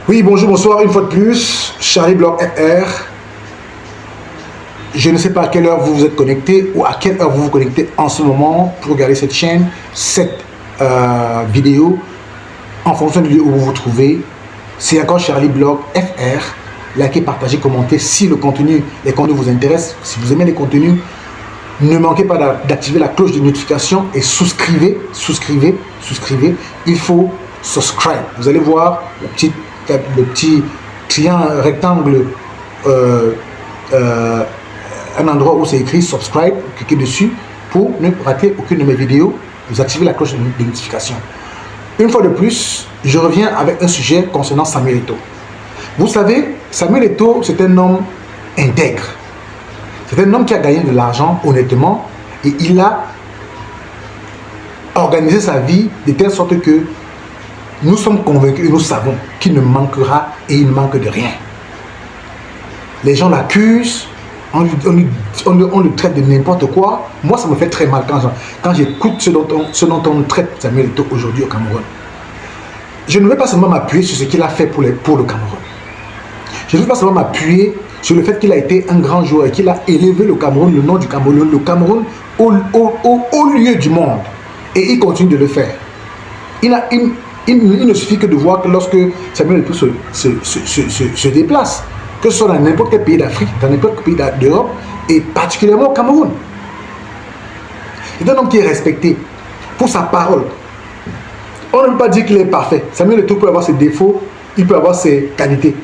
Oui, bonjour, bonsoir, une fois de plus, Charlie Block FR. Je ne sais pas à quelle heure vous vous êtes connecté ou à quelle heure vous vous connectez en ce moment pour regarder cette chaîne, cette vidéo, en fonction du lieu où vous vous trouvez. C'est encore Charlie Block FR. Likez, partagez, commentez si les contenus vous intéressent. Si vous aimez les contenus, ne manquez pas d'activer la cloche de notification et souscrivez. Il faut subscribe. Vous allez voir le petit triangle rectangle, un endroit où c'est écrit subscribe. Cliquez dessus pour ne rater aucune de mes vidéos. Vous activez la cloche de notification. Une fois de plus, je reviens avec un sujet concernant Samuel Eto'o. Vous savez, Samuel Eto'o, c'est un homme intègre. C'est un homme qui a gagné de l'argent honnêtement et il a organisé sa vie de telle sorte que nous sommes convaincus et nous savons qu'il ne manquera et il ne manque de rien. Les gens l'accusent, on le traite de n'importe quoi. Moi, ça me fait très mal quand j'écoute ce dont on traite Samuel Eto'o aujourd'hui au Cameroun. Je ne vais pas seulement m'appuyer sur ce qu'il a fait pour le Cameroun. Je ne vais pas seulement m'appuyer sur le fait qu'il a été un grand joueur et qu'il a élevé le Cameroun, le nom du Cameroun, au lieu du monde. Et il continue de le faire. Il ne suffit que de voir que lorsque Samuel Eto'o se déplace, que ce soit dans n'importe quel pays d'Afrique, dans n'importe quel pays d'Europe, et particulièrement au Cameroun. C'est un homme qui est respecté pour sa parole. On ne peut pas dire qu'il est parfait. Samuel Eto'o peut avoir ses défauts, il peut avoir ses qualités.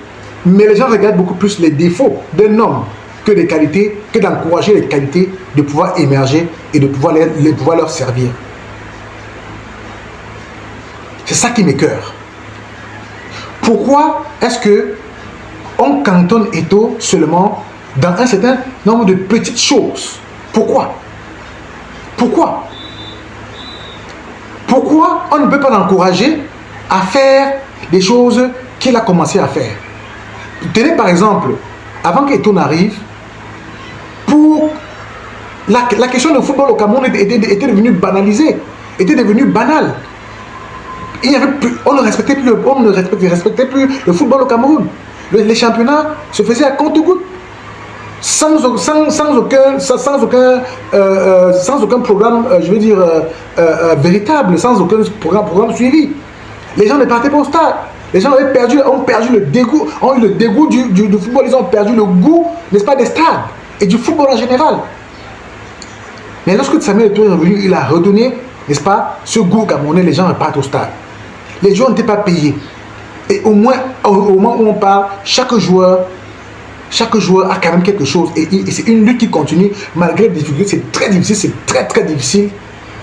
Mais les gens regardent beaucoup plus les défauts d'un homme que les qualités, que d'encourager les qualités, de pouvoir émerger et de pouvoir leur servir. C'est ça qui m'écoeure. Pourquoi est-ce que on cantonne Eto'o seulement dans un certain nombre de petites choses? Pourquoi on ne peut pas l'encourager à faire des choses qu'il a commencé à faire? Tenez par exemple, avant qu'Eto'o n'arrive, pour la question du football au Cameroun était devenue banalisée, était devenue banale. On ne respectait plus le football au Cameroun. Les championnats se faisaient à compte-gouttes, sans aucun programme, véritable, sans aucun programme suivi. Les gens ne partaient pas au stade. Les gens ont perdu le dégoût, du football. Ils ont perdu le goût, n'est-ce pas, des stades et du football en général. Mais lorsque Samuel Eto'o est revenu, il a redonné, n'est-ce pas, ce goût camerounais. Les gens repartent au stade. Les joueurs n'étaient pas payés. Et au moment où on parle, chaque joueur a quand même quelque chose. Et c'est une lutte qui continue, malgré les difficultés. C'est très difficile, c'est très difficile.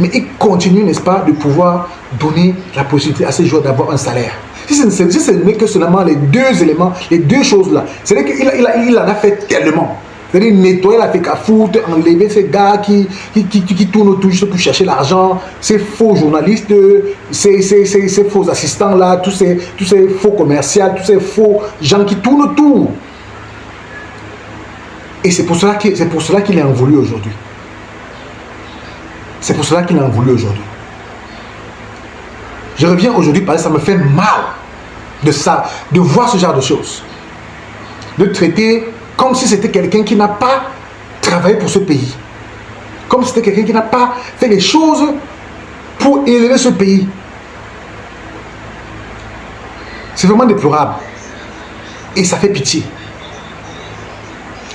Mais il continue, n'est-ce pas, de pouvoir donner la possibilité à ces joueurs d'avoir un salaire. Si ce n'est que seulement les deux éléments, les deux choses-là, c'est-à-dire qu'il en a fait tellement. C'est-à-dire nettoyer la FECAFOOT, enlever ces gars qui tournent autour juste pour chercher l'argent, ces faux journalistes, ces faux assistants-là, tous ces faux commerciaux, tous ces faux gens qui tournent autour. Et c'est pour cela qu'il est en voulu aujourd'hui. C'est pour cela qu'il est en voulu aujourd'hui. Je reviens aujourd'hui parce que ça me fait mal de voir ce genre de choses. De traiter comme si c'était quelqu'un qui n'a pas travaillé pour ce pays. Comme si c'était quelqu'un qui n'a pas fait les choses pour élever ce pays. C'est vraiment déplorable. Et ça fait pitié.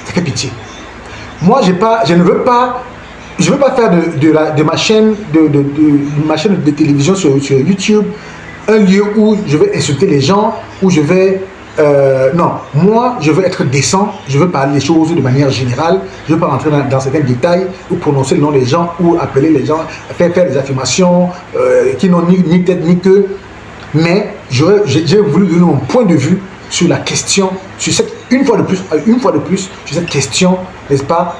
Ça fait pitié. Moi, je ne veux pas faire de ma chaîne de télévision sur YouTube un lieu où je vais insulter les gens, où je vais... non, moi, je veux être décent, je veux parler des choses de manière générale, je ne veux pas rentrer dans certains détails, ou prononcer le nom des gens, ou appeler les gens, faire des affirmations qui n'ont ni tête ni queue. Mais j'ai voulu donner mon point de vue sur la question, une fois de plus, sur cette question, n'est-ce pas,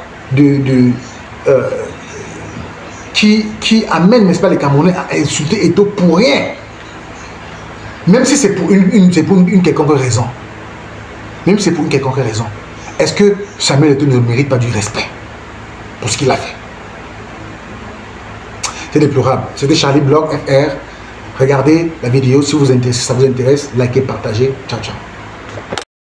qui amène, n'est-ce pas, les Camerounais à insulter Eto'o pour rien. Même si c'est pour une quelconque raison. Même si c'est pour une quelconque raison. Est-ce que Samuel Eto'o ne mérite pas du respect pour ce qu'il a fait? C'est déplorable. C'était Charlie Block FR. Regardez la vidéo si ça vous intéresse, likez, partagez. Ciao, ciao.